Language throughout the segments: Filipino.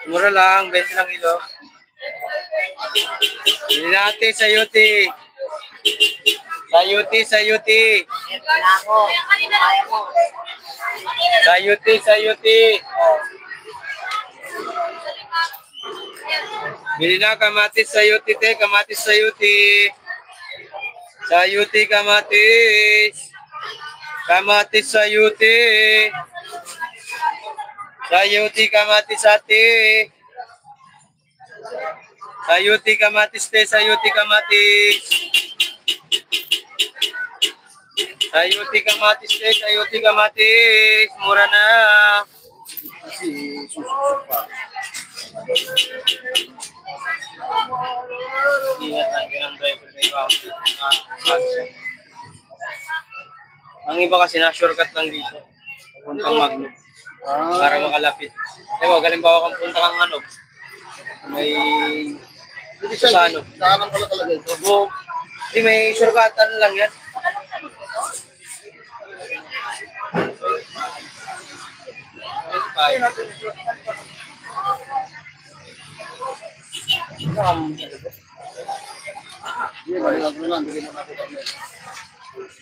Mura lang, 20 lang kilo. Bili natin sa UT. Sa UT, sa UT. Sa UT, sa UT. Bili na kamatis sa UT, te. Kamatis sa UT. Sa UT, kamatis. Kamatis sa UT. Sa UT, kamatis ate. Sa UT, kamatis te. Sa UT, kamatis. Sa UT, kamatis te. Sa UT, kamatis. Mura na. Kasi susunod pa. Ingat ang ganang driver na iba. Ang iba kasi na-shortcut lang dito. Puntang Magno. Para makalapit. Ewa, galing ba ako kang punta kang ano? May... Sa ano? Saan pala talaga ito? Hindi, may shortcutan lang yan.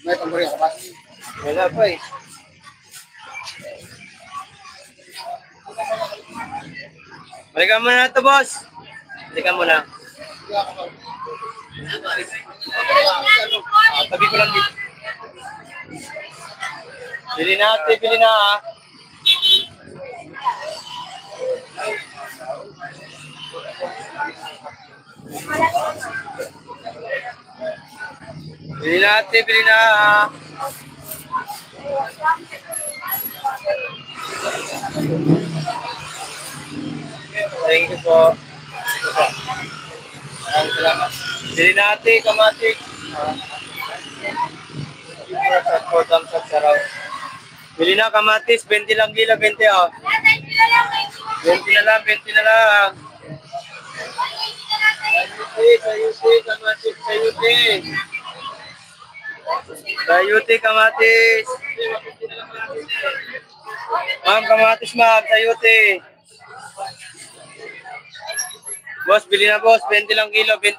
May tambari ka ba? Wala pa eh. Balikan mo na ito, boss. Balikan mo na. Tabi ko lang dito. Bili na ate, bili na ha. Bili na ate, bili na ha. Thank you po. Bili na ate, kamatik. Bili na kamatis, 20 lang kilo, 20 oh. 20 na lang, 20 na lang. Sayuti, kamatis, sayuti. Sayuti, kamatis. Ma'am, kamatis ma'am, sayuti. Boss, bili na boss, 20 lang kilo, 20.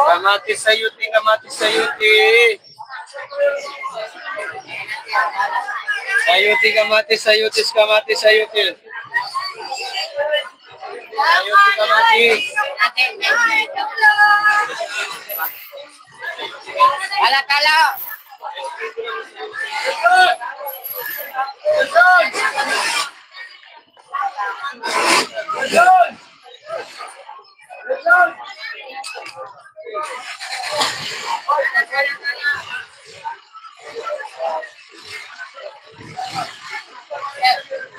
Kamatis sayuti, kamatis sayuti. Sayuti, kamatis sayutis, kamatis sayuti. Sayuti, kamatis. Kala-kala.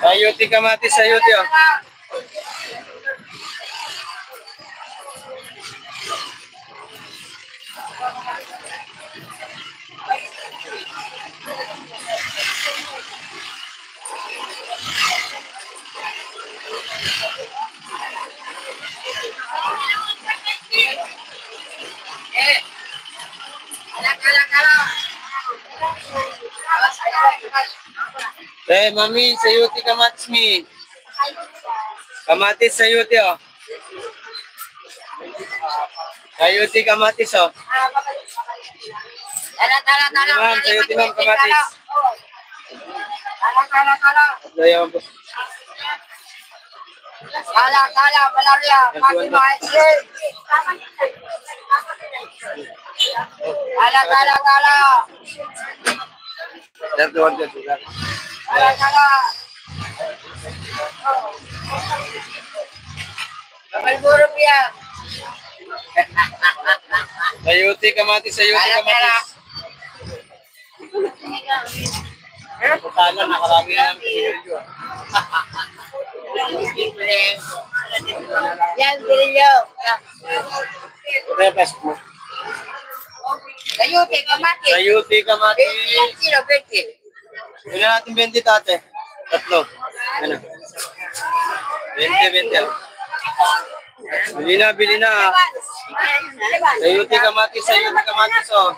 Sayuti, kamatis sayuti oh. Mami, sayuti kamatis mi. Kamatis sayuti oh. Sayuti kamatis oh. Tala. Ma'am, sayuti ma'am kamatis. Tala. Dayan po. Tala, malaria. Tala. Tala. Malburo piya. Sayuti kamatis, sayuti kamatis. Putala, nakarami na ng video. Yan, bilyo. Repas po. Sayuti, kamatis. Sayuti kamatis. 20 kilo, 20. Bili natin 20 tate. Tatlo. Ano? 20. Bili na. Sayuti kamatis oh.